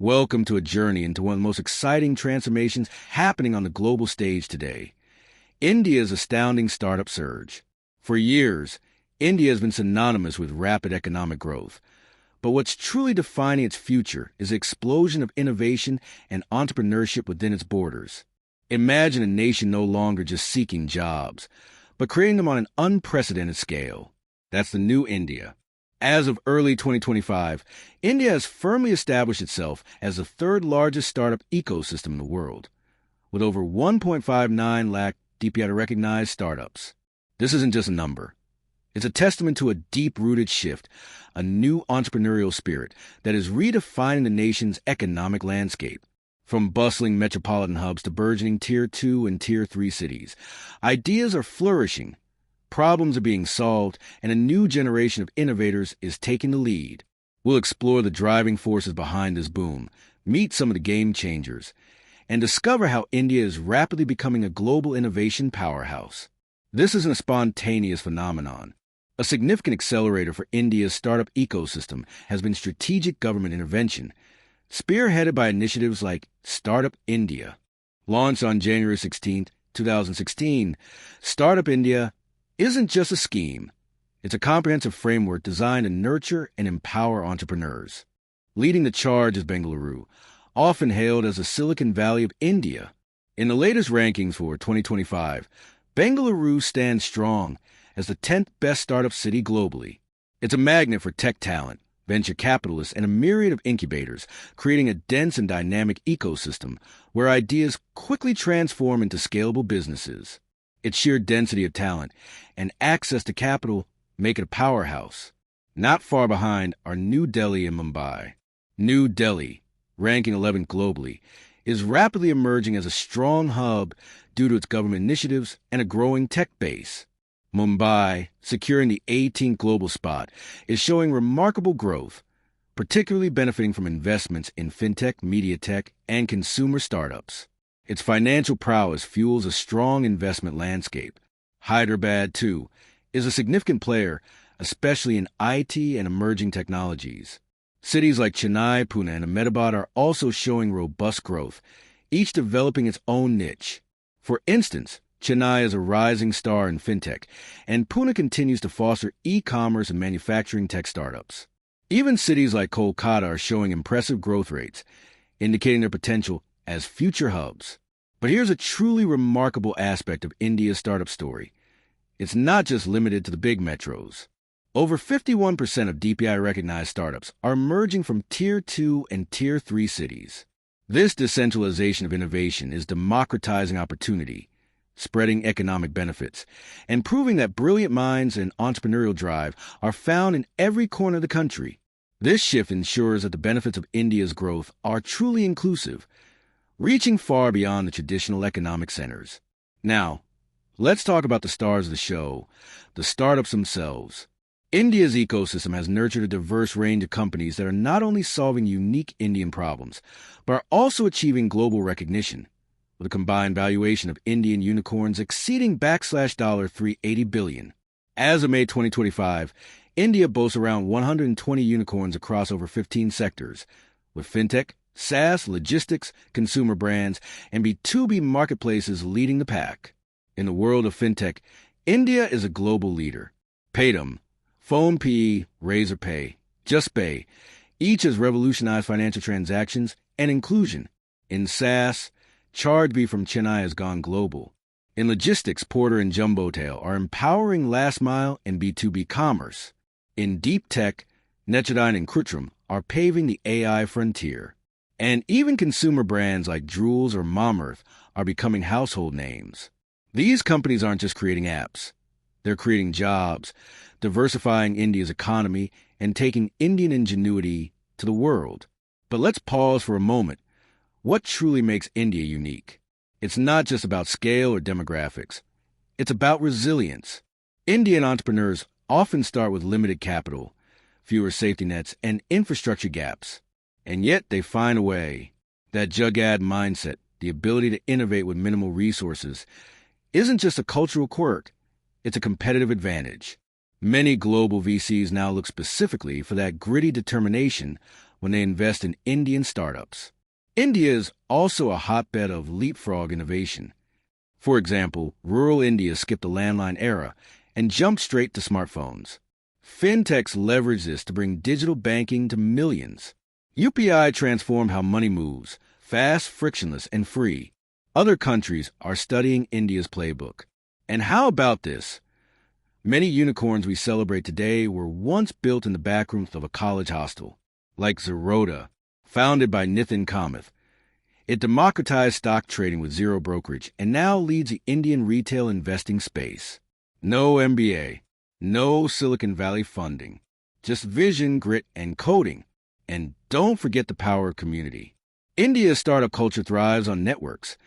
Welcome to a journey into one of the most exciting transformations happening on the global stage today. India's astounding startup surge. For years, India has been synonymous with rapid economic growth. But what's truly defining its future is the explosion of innovation and entrepreneurship within its borders. Imagine a nation no longer just seeking jobs, but creating them on an unprecedented scale. That's the new India. As of early 2025, India has firmly established itself as the third largest startup ecosystem in the world, with over 1.59 lakh DPI-recognized startups. This isn't just a number. It's a testament to a deep-rooted shift, a new entrepreneurial spirit that is redefining the nation's economic landscape. From bustling metropolitan hubs to burgeoning Tier 2 and Tier 3 cities, ideas are flourishing. Problems are being solved, and a new generation of innovators is taking the lead. We'll explore the driving forces behind this boom, meet some of the game changers, and discover how India is rapidly becoming a global innovation powerhouse. This isn't a spontaneous phenomenon. A significant accelerator for India's startup ecosystem has been strategic government intervention, spearheaded by initiatives like Startup India. Launched on January 16, 2016, Startup India isn't just a scheme. It's a comprehensive framework designed to nurture and empower entrepreneurs. Leading the charge is Bengaluru, often hailed as the Silicon Valley of India. In the latest rankings for 2025, Bengaluru stands strong as the 10th best startup city globally. It's a magnet for tech talent, venture capitalists, and a myriad of incubators, creating a dense and dynamic ecosystem where ideas quickly transform into scalable businesses. Its sheer density of talent and access to capital make it a powerhouse. Not far behind are New Delhi and Mumbai. New Delhi, ranking 11th globally, is rapidly emerging as a strong hub due to its government initiatives and a growing tech base. Mumbai, securing the 18th global spot, is showing remarkable growth, particularly benefiting from investments in fintech, media tech, and consumer startups. Its financial prowess fuels a strong investment landscape. Hyderabad, too, is a significant player, especially in IT and emerging technologies. Cities like Chennai, Pune, and Ahmedabad are also showing robust growth, each developing its own niche. For instance, Chennai is a rising star in fintech, and Pune continues to foster e-commerce and manufacturing tech startups. Even cities like Kolkata are showing impressive growth rates, indicating their potential as future hubs. But here's a truly remarkable aspect of India's startup story. It's not just limited to the big metros. Over 51% of DPI-recognized startups are emerging from Tier 2 and Tier 3 cities. This decentralization of innovation is democratizing opportunity, spreading economic benefits, and proving that brilliant minds and entrepreneurial drive are found in every corner of the country. This shift ensures that the benefits of India's growth are truly inclusive, reaching far beyond the traditional economic centers. Now, let's talk about the stars of the show, the startups themselves. India's ecosystem has nurtured a diverse range of companies that are not only solving unique Indian problems, but are also achieving global recognition, with a combined valuation of Indian unicorns exceeding $380 billion. As of May 2025, India boasts around 120 unicorns across over 15 sectors, with fintech, SaaS, logistics, consumer brands, and B2B marketplaces leading the pack. In the world of fintech, India is a global leader. Paytm, PhonePe, Razorpay, JustPay, each has revolutionized financial transactions and inclusion. In SaaS, ChargeBee from Chennai has gone global. In logistics, Porter and Jumbotail are empowering last mile and B2B commerce. In deep tech, Netradyne and Krutrim are paving the AI frontier. And even consumer brands like Drools or Mamaearth are becoming household names. These companies aren't just creating apps. They're creating jobs, diversifying India's economy, and taking Indian ingenuity to the world. But let's pause for a moment. What truly makes India unique? It's not just about scale or demographics. It's about resilience. Indian entrepreneurs often start with limited capital, fewer safety nets, and infrastructure gaps. And yet they find a way. That Jugaad mindset, the ability to innovate with minimal resources, isn't just a cultural quirk. It's a competitive advantage. Many global VCs now look specifically for that gritty determination, when they invest in Indian startups. India is also a hotbed of leapfrog innovation. For example, rural India skipped the landline era and jumped straight to smartphones. Fintechs leverage this to bring digital banking to millions. UPI transformed how money moves, fast, frictionless, and free. Other countries are studying India's playbook. And how about this? Many unicorns we celebrate today were once built in the backrooms of a college hostel, like Zerodha, founded by Nitin Kamath. It democratized stock trading with zero brokerage and now leads the Indian retail investing space. No MBA, no Silicon Valley funding, just vision, grit, and coding. And don't forget the power of community. India's startup culture thrives on networks,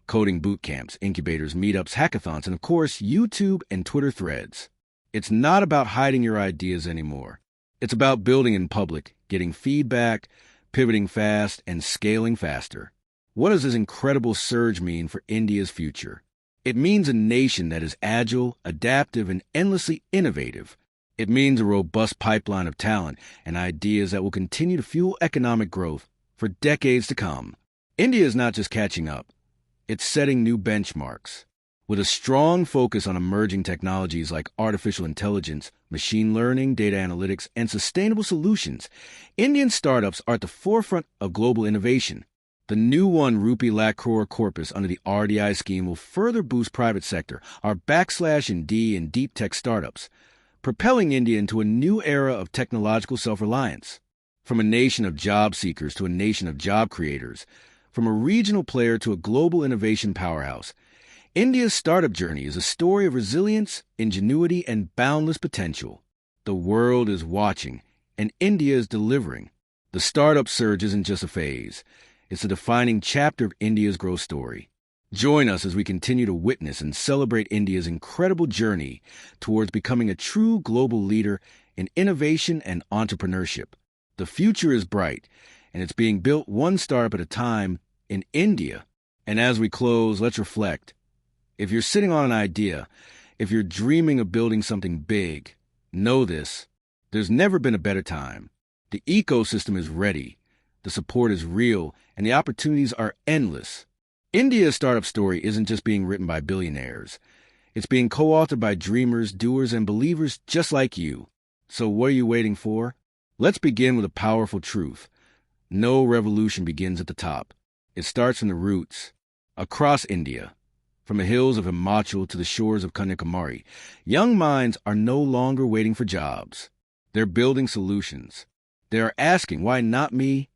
coding boot camps, incubators, meetups, hackathons, and of course, YouTube and Twitter threads. It's not about hiding your ideas anymore. It's about building in public, getting feedback, pivoting fast, and scaling faster. What does this incredible surge mean for India's future? It means a nation that is agile, adaptive, and endlessly innovative. It means a robust pipeline of talent and ideas that will continue to fuel economic growth for decades to come. India is not just catching up. It's setting new benchmarks. With a strong focus on emerging technologies like artificial intelligence, machine learning, data analytics, and sustainable solutions, Indian startups are at the forefront of global innovation. The new 1 rupee lakh crore corpus under the RDI scheme will further boost private sector, our / D and deep tech startups, propelling India into a new era of technological self-reliance. From a nation of job seekers to a nation of job creators, from a regional player to a global innovation powerhouse, India's startup journey is a story of resilience, ingenuity, and boundless potential. The world is watching, and India is delivering. The startup surge isn't just a phase. It's a defining chapter of India's growth story. Join us as we continue to witness and celebrate India's incredible journey towards becoming a true global leader in innovation and entrepreneurship. The future is bright, and it's being built one startup at a time in India. And as we close, let's reflect. If you're sitting on an idea, if you're dreaming of building something big, know this: there's never been a better time. The ecosystem is ready, the support is real, and the opportunities are endless. India's startup story isn't just being written by billionaires. It's being co-authored by dreamers, doers, and believers just like you. So what are you waiting for? Let's begin with a powerful truth. No revolution begins at the top. It starts from the roots. Across India, from the hills of Himachal to the shores of Kanyakumari, young minds are no longer waiting for jobs. They're building solutions. They are asking, why not me?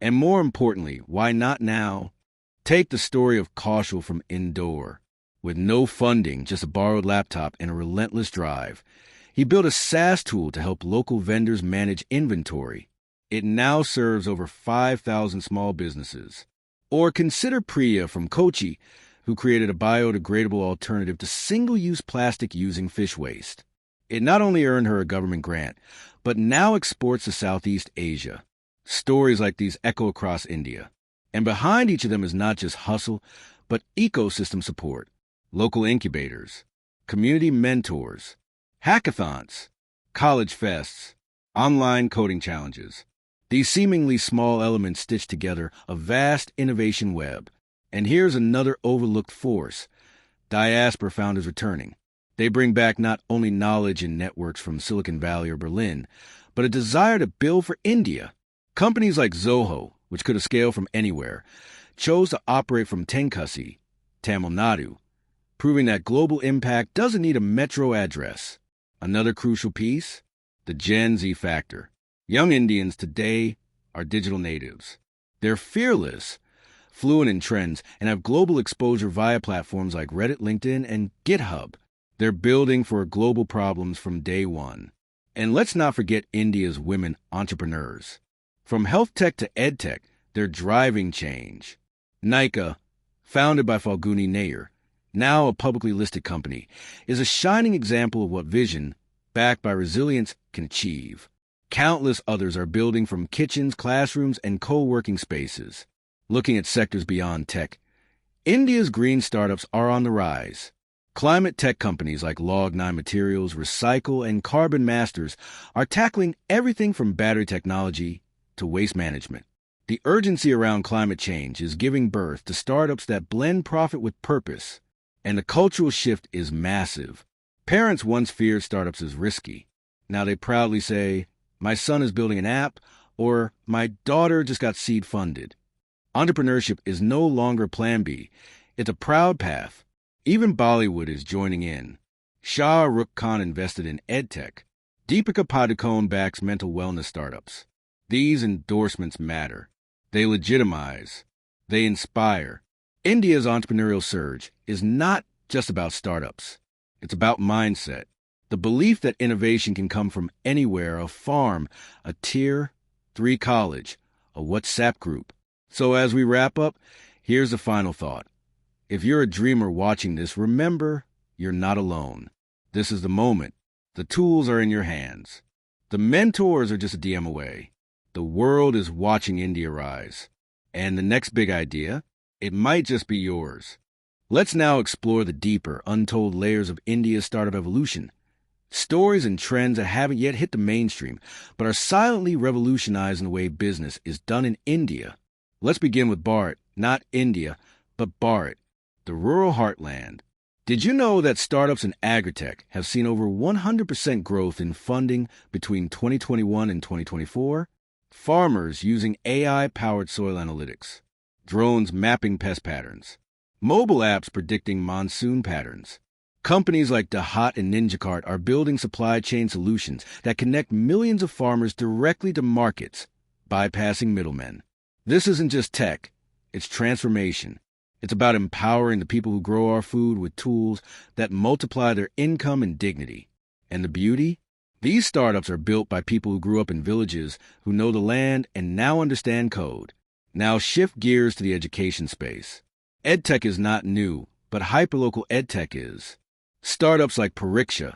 And more importantly, why not now? Take the story of Kaushal from Indore. With no funding, just a borrowed laptop and a relentless drive, he built a SaaS tool to help local vendors manage inventory. It now serves over 5,000 small businesses. Or consider Priya from Kochi, who created a biodegradable alternative to single-use plastic using fish waste. It not only earned her a government grant, but now exports to Southeast Asia. Stories like these echo across India. And behind each of them is not just hustle, but ecosystem support, local incubators, community mentors, hackathons, college fests, online coding challenges. These seemingly small elements stitch together a vast innovation web. And here's another overlooked force: diaspora founders returning. They bring back not only knowledge and networks from Silicon Valley or Berlin, but a desire to build for India. Companies like Zoho, which could have scaled from anywhere, chose to operate from Tenkasi, Tamil Nadu, proving that global impact doesn't need a metro address. Another crucial piece: the Gen Z factor. Young Indians today are digital natives. They're fearless, fluent in trends, and have global exposure via platforms like Reddit, LinkedIn, and GitHub. They're building for global problems from day one. And let's not forget India's women entrepreneurs. From health tech to ed tech, they're driving change. Nykaa, founded by Falguni Nair, now a publicly listed company, is a shining example of what vision, backed by resilience, can achieve. Countless others are building from kitchens, classrooms, and co-working spaces. Looking at sectors beyond tech, India's green startups are on the rise. Climate tech companies like Log9 Materials, Recycle, and Carbon Masters are tackling everything from battery technology to waste management. The urgency around climate change is giving birth to startups that blend profit with purpose, and the cultural shift is massive. Parents once feared startups as risky. Now they proudly say, "My son is building an app," or "My daughter just got seed funded." Entrepreneurship is no longer plan B. It's a proud path. Even Bollywood is joining in. Shah Rukh Khan invested in EdTech. Deepika Padukone backs mental wellness startups. These endorsements matter. They legitimize. They inspire. India's entrepreneurial surge is not just about startups. It's about mindset. The belief that innovation can come from anywhere, a farm, a tier 3 college, a WhatsApp group. So as we wrap up, here's the final thought. If you're a dreamer watching this, remember, you're not alone. This is the moment. The tools are in your hands. The mentors are just a DM away. The world is watching India rise. And the next big idea, it might just be yours. Let's now explore the deeper, untold layers of India's startup evolution. Stories and trends that haven't yet hit the mainstream, but are silently revolutionizing the way business is done in India. Let's begin with Bharat, not India, but Bharat, the rural heartland. Did you know that startups in agritech have seen over 100% growth in funding between 2021 and 2024? Farmers using AI-powered soil analytics, drones mapping pest patterns, mobile apps predicting monsoon patterns. Companies like Dahat and NinjaCart are building supply chain solutions that connect millions of farmers directly to markets, bypassing middlemen. This isn't just tech, it's transformation. It's about empowering the people who grow our food with tools that multiply their income and dignity. And the beauty? These startups are built by people who grew up in villages, who know the land and now understand code. Now shift gears to the education space. EdTech is not new, but hyperlocal EdTech is. Startups like Pariksha,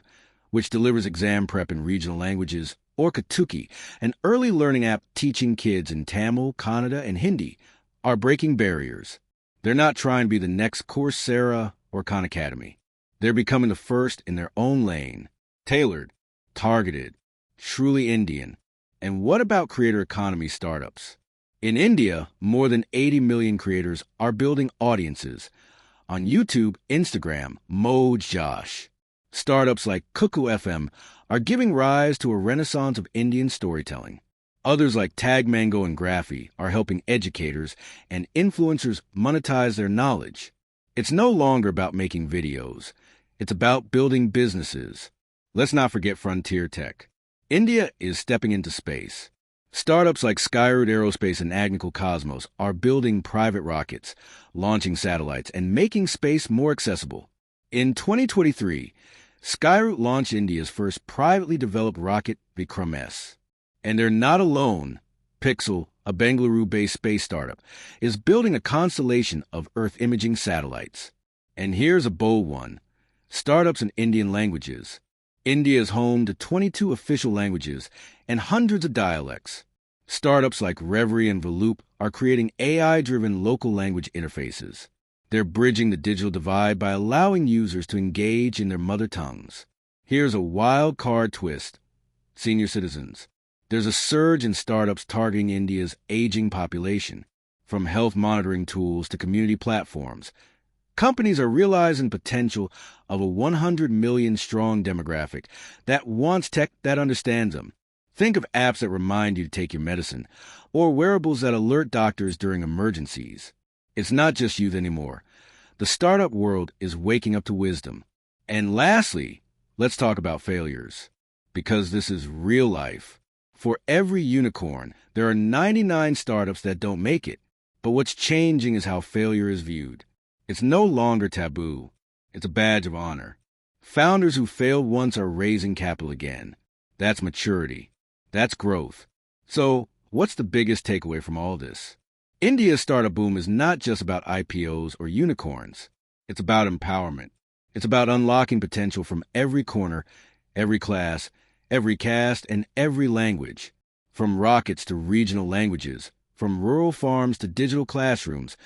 which delivers exam prep in regional languages, or Katuki, an early learning app teaching kids in Tamil, Kannada, and Hindi, are breaking barriers. They're not trying to be the next Coursera or Khan Academy. They're becoming the first in their own lane, tailored, targeted, truly Indian. And what about creator economy startups? In India, more than 80 million creators are building audiences. On YouTube, Instagram, Moj Josh. Startups like Cuckoo FM are giving rise to a renaissance of Indian storytelling. Others like Tag Mango and Graphy are helping educators and influencers monetize their knowledge. It's no longer about making videos. It's about building businesses. Let's not forget frontier tech. India is stepping into space. Startups like Skyroot Aerospace and Agnical Cosmos are building private rockets, launching satellites, and making space more accessible. In 2023, Skyroot launched India's first privately developed rocket, Vikram S. And they're not alone. Pixel, a Bengaluru-based space startup, is building a constellation of Earth imaging satellites. And here's a bold one. Startups in Indian languages. India is home to 22 official languages and hundreds of dialects. Startups like Reverie and Veloop are creating AI-driven local language interfaces. They're bridging the digital divide by allowing users to engage in their mother tongues. Here's a wild card twist. Senior citizens. There's a surge in startups targeting India's aging population, from health monitoring tools to community platforms. Companies are realizing potential of a 100 million strong demographic that wants tech that understands them. Think of apps that remind you to take your medicine, or wearables that alert doctors during emergencies. It's not just youth anymore. The startup world is waking up to wisdom. And lastly, let's talk about failures, because this is real life. For every unicorn, there are 99 startups that don't make it. But what's changing is how failure is viewed. It's no longer taboo. It's a badge of honor. Founders who failed once are raising capital again. That's maturity. That's growth. So, what's the biggest takeaway from all this? India's startup boom is not just about IPOs or unicorns. It's about empowerment. It's about unlocking potential from every corner, every class, every caste, and every language. From rockets to regional languages, from rural farms to digital classrooms,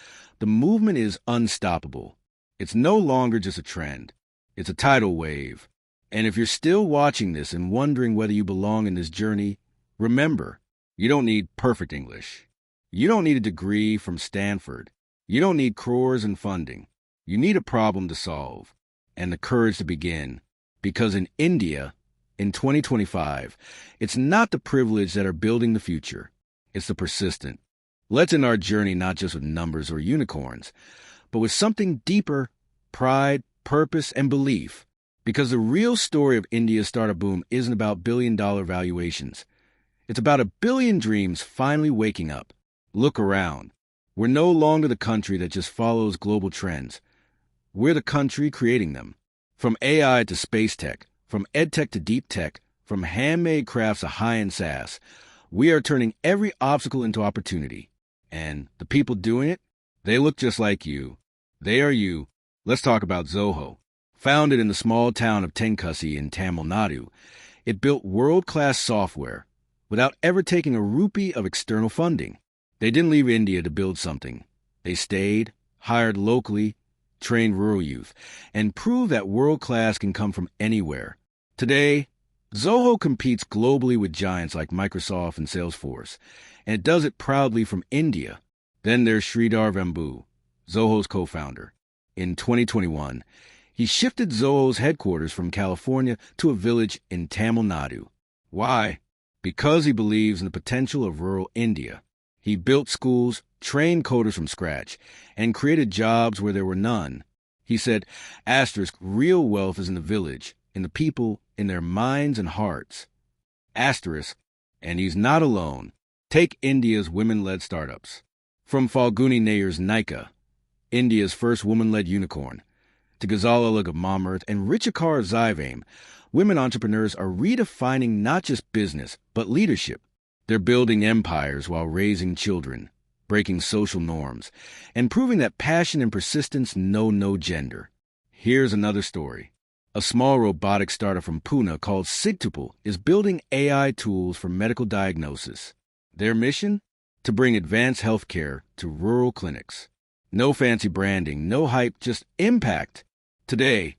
the movement is unstoppable. It's no longer just a trend. It's a tidal wave. And if you're still watching this and wondering whether you belong in this journey, remember, You don't need perfect English. You don't need a degree from Stanford. You don't need crores in funding. You need a problem to solve and the courage to begin. Because in India, in 2025, it's not the privileged that are building the future. It's the persistent. Let's end our journey not just with numbers or unicorns, but with something deeper: pride, purpose, and belief. Because the real story of India's startup boom isn't about billion-dollar valuations. It's about a billion dreams finally waking up. Look around. We're no longer the country that just follows global trends. We're the country creating them. From AI to space tech, from edtech to deep tech, from handmade crafts to high-end SaaS, we are turning every obstacle into opportunity. And the people doing it, they look just like you. They are you. Let's talk about Zoho. Founded in the small town of Tenkasi in Tamil Nadu, it built world-class software without ever taking a rupee of external funding. They didn't leave India to build something. They stayed, hired locally, trained rural youth, and proved that world-class can come from anywhere. Today, Zoho competes globally with giants like Microsoft and Salesforce, and it does it proudly from India. Then there's Sridhar Vembu, Zoho's co-founder. In 2021, he shifted Zoho's headquarters from California to a village in Tamil Nadu. Why? Because he believes in the potential of rural India. He built schools, trained coders from scratch, and created jobs where there were none. He said, real wealth is in the village, in the people, in their minds and hearts. And he's not alone. Take India's women-led startups. From Falguni Nayar's Nykaa, India's first woman-led unicorn, to Ghazal Alag of Mamert and Richikar of Zyvame, women entrepreneurs are redefining not just business, but leadership. They're building empires while raising children, breaking social norms, and proving that passion and persistence know no gender. Here's another story. A small robotic startup from Pune called Sigtupal is building AI tools for medical diagnosis. Their mission? To bring advanced healthcare to rural clinics. No fancy branding, no hype, just impact. Today,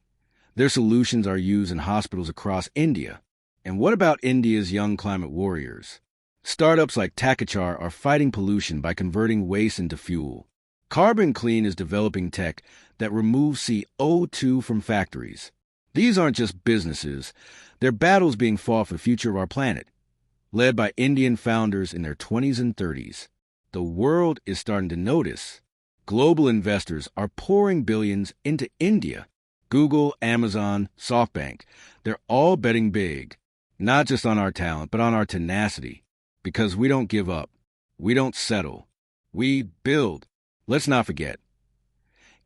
their solutions are used in hospitals across India. And what about India's young climate warriors? Startups like Takachar are fighting pollution by converting waste into fuel. Carbon Clean is developing tech that removes CO2 from factories. These aren't just businesses. They're battles being fought for the future of our planet, led by Indian founders in their 20s and 30s. The world is starting to notice. Global investors are pouring billions into India. Google, Amazon, SoftBank, they're all betting big, not just on our talent, but on our tenacity. Because we don't give up. We don't settle. We build. Let's not forget.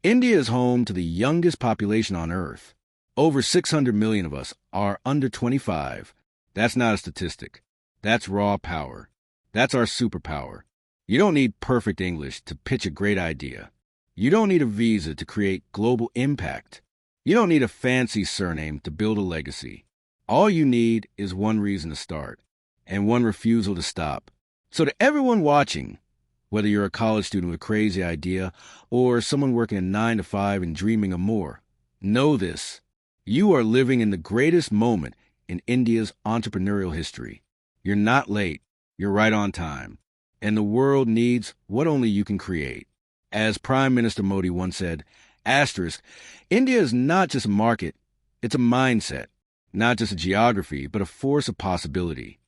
India is home to the youngest population on Earth. Over 600 million of us are under 25. That's not a statistic. That's raw power. That's our superpower. You don't need perfect English to pitch a great idea. You don't need a visa to create global impact. You don't need a fancy surname to build a legacy. All you need is one reason to start and one refusal to stop. So to everyone watching, whether you're a college student with a crazy idea or someone working a 9 to 5 and dreaming of more, know this. You are living in the greatest moment in India's entrepreneurial history. You're not late. You're right on time. And the world needs what only you can create. As Prime Minister Modi once said, India is not just a market, it's a mindset. Not just a geography, but a force of possibility.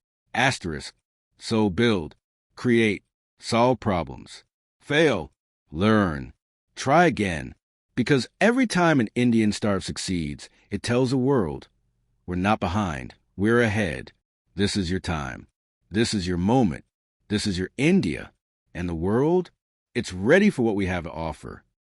So build, create, solve problems. Fail, learn, try again. Because every time an Indian startup succeeds, it tells the world, we're not behind, we're ahead. This is your time. This is your moment. This is your India. And the world, it's ready for what we have to offer.